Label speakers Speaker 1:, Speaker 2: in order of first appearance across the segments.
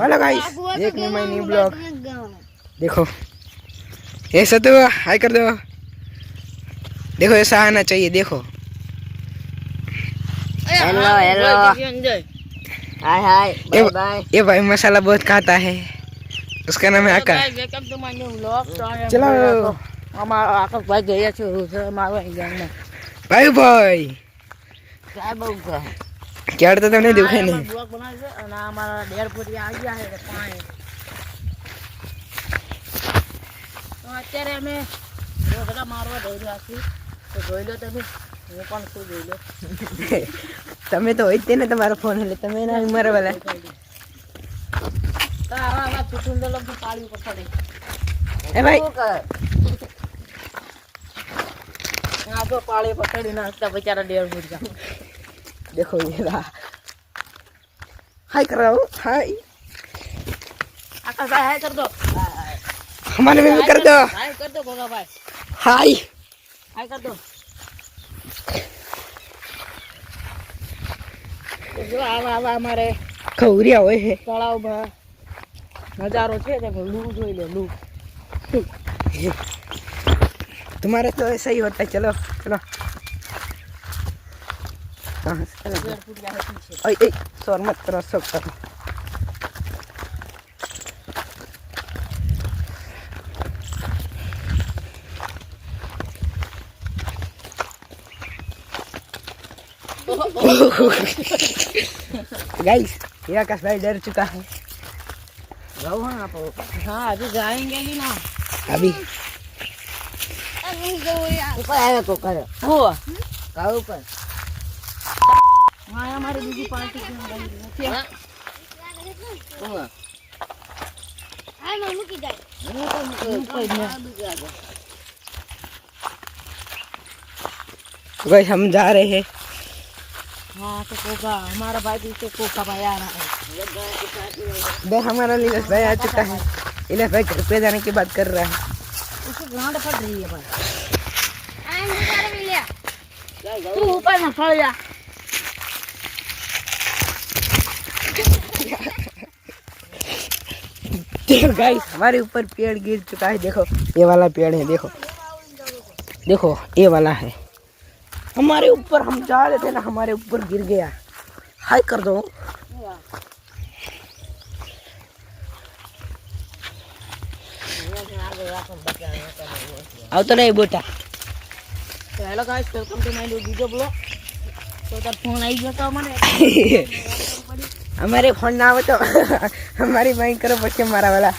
Speaker 1: Hello guys, देखने my new blog. देखो ऐसा तो हाय कर दो। देखो ऐसा आना चाहिए। देखो
Speaker 2: hello hello hi hi bye bye.
Speaker 1: ये भाई मसाला बहुत खाता है। उसका नाम है Akash.
Speaker 2: Welcome to my new vlog.
Speaker 1: चलो
Speaker 2: અમારા આકાશભાઈ ગયા છે મારવા ગેંગમાં.
Speaker 1: भाई भाई
Speaker 2: काय બહુ કહે
Speaker 1: क्या तो नहीं दिखाई नहीं।
Speaker 2: બ્લોગ બનાવે છે અને અમારા 1.5 ફૂટ આવી ગયા છે પાણી. તો અત્યારે અમે રોકડા મારવા જઈ રહ્યા છીએ. તો જોઈ લો તમે, હું પણ શું જોઈ લો.
Speaker 1: તમે તો હોય જ તે ને તમારો ફોન એટલે તમે ના મારા વાલા.
Speaker 2: તારા ચુટુંડો લોકો પાણી ઉપર પડે.
Speaker 1: ए भाई
Speaker 2: यहाँ तो पाले पकड़ी नाचता बेचारा 1.5 फुट का.
Speaker 1: देखो ये रहा। हाय कर रहा हूँ। हाय
Speaker 2: आकाश भाई हाय कर दो.
Speaker 1: हमारे में भी कर दो।
Speaker 2: हाय कर दो गोगा भाई.
Speaker 1: हाय
Speaker 2: हाय कर दो. जो आवा हमारे
Speaker 1: खौरिया हुए है
Speaker 2: तलाव में नजारो छे देखो. लू જોઈ લે લू.
Speaker 1: तुम्हारे तो ऐसा ही होता है। चलो चलो शोर मत करो सब करो। गाइस ये आकाश भाई डर चुका है।
Speaker 2: जाओ हाँ तो हाँ अभी जाएंगे ही ना.
Speaker 1: अभी
Speaker 2: ऊपर आया तो कर हो का ऊपर वहाँ हमारी दूसरी पार्टी की
Speaker 1: गाइस हम जा रहे हैं।
Speaker 2: हाँ तो कोका हमारा भाई पीछे कोका भाई आ रहा है.
Speaker 1: देख हमारा नीलेश भाई आ चुका है। नीलेश भाई घर पे जाने की बात कर रहा है।
Speaker 2: उसको ग्राउंड फट रही है भाई. तू ऊपर ना फट जा.
Speaker 1: देखो गाइस हमारे ऊपर पेड़ गिर चुका है। देखो ये वाला पेड़ है। देखो देखो ये वाला है हमारे ऊपर। हम जा रहे थे ना, हमारे ऊपर गिर गया। हाय कर दो। આવતો નહીં બોટા.
Speaker 2: તો hello guys, welcome to my બીજો બ્લોગ. તો તાર ફોન આવી ગયો તો મને
Speaker 1: हमारे फोन ना हो तो हमारी माइक करो बच्चे मारा वाला।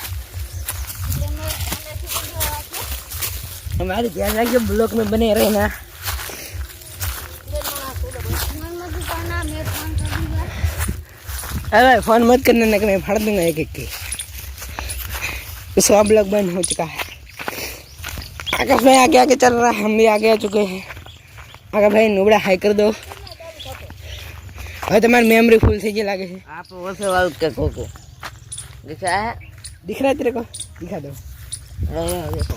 Speaker 1: हमारे ध्यान रखिए ब्लॉग में बने रहना। अरे फोन मत करने लगे, मैं फाड़ दूंगा एक एक की। इसका ब्लॉग बंद हो चुका है। आकाश भाई आगे आगे चल रहा है, हम भी आगे आ चुके हैं। आकाश भाई नुबड़ा हाई कर दो। और तुम्हारी मेमोरी फुल से लगे है।
Speaker 2: आप वो से वाल के कोको दिखा है.
Speaker 1: दिख रहा है तेरे को? दिखा दो।
Speaker 2: देखो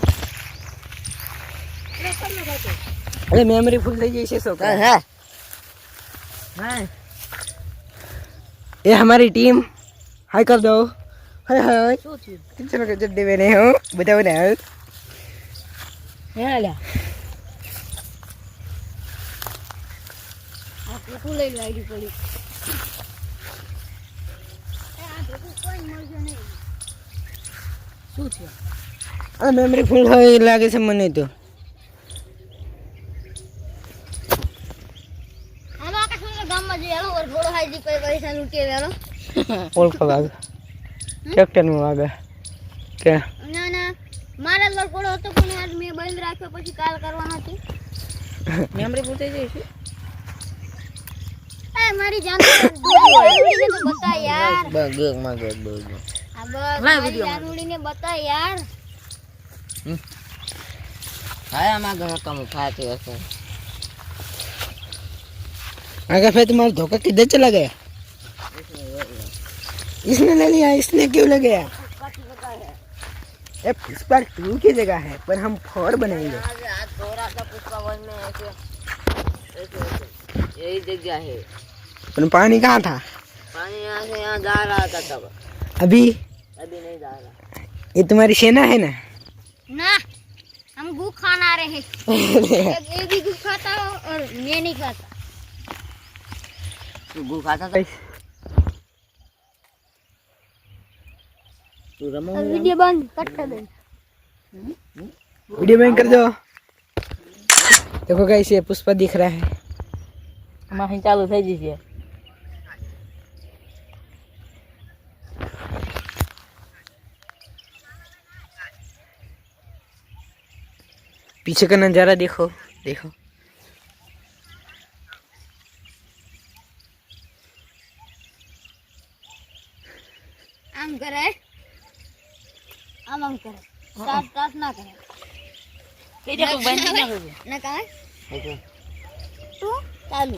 Speaker 1: अरे मेमोरी फुल થઈ જશે સો
Speaker 2: है हाय.
Speaker 1: ये हमारी टीम हाय कर दो। हाय हाय
Speaker 2: શું થયું
Speaker 1: किचन के जड्डे में नहीं हो बताओ ना।
Speaker 2: હે લા આ કોકો લઈ લો આઈડી પડી. આ ભેગું કોઈ મળશે નહીં. શું થયું?
Speaker 1: अरे मेमोरी फुल હોય લાગે છે મને તો।
Speaker 3: હાલો આકાશ મને ગામમાં જઈ હાલો ઓર ઘોડો હાઈજી કોઈ પૈસા લૂટી વેલો
Speaker 1: ઓલ ખવાગ ટ્રેક્ટર નું વાગે કે
Speaker 3: ના ના મારા લર ઘોડો હતો પણ આજ મેં બંધ રાખ્યો પછી કાલ કરવાનો હતી.
Speaker 2: મેમરી ફૂલ થઈ જઈ છે.
Speaker 3: એ મારી જાન જાનુડીને તો બતા યાર.
Speaker 2: બગ મગર બગ
Speaker 3: આ બસ મારી જાનુડીને બતા યાર.
Speaker 2: ખાયા માં ગમે કમ ખાતી હશે.
Speaker 1: आगे फिर तुम्हारा धोखा किधर चला गया? इसने ले लिया। इसने क्यों ले गया? ये पुष्पा 2 की जगह है पर हम 4 बनाएंगे।
Speaker 2: आज थोड़ा सा पुष्पा 1 में ऐसे यही जगह है।
Speaker 1: पर पानी कहाँ था?
Speaker 2: पानी यहाँ से यहाँ जा रहा था तब.
Speaker 1: अभी
Speaker 2: अभी नहीं जा रहा।
Speaker 1: ये तुम्हारी सेना है ना?
Speaker 3: ना हम गू खाना रहे हैं एक भी गू खाता हो और मैं नहीं खाता
Speaker 2: तू गु खाता था? तू रमो
Speaker 3: अब वीडियो बंद कट कर दे
Speaker 1: वीडियो में कर दो। देखो गाइस ये पुष्पा दिख रहा है।
Speaker 2: हमारी चालू થઈ જશે।
Speaker 1: पीछे का नजारा देखो देखो।
Speaker 3: आम करे आम करे साफ ना करे
Speaker 2: તે જો બંધ ના કરજો।
Speaker 3: ना कहा
Speaker 2: देखो
Speaker 3: तू चालू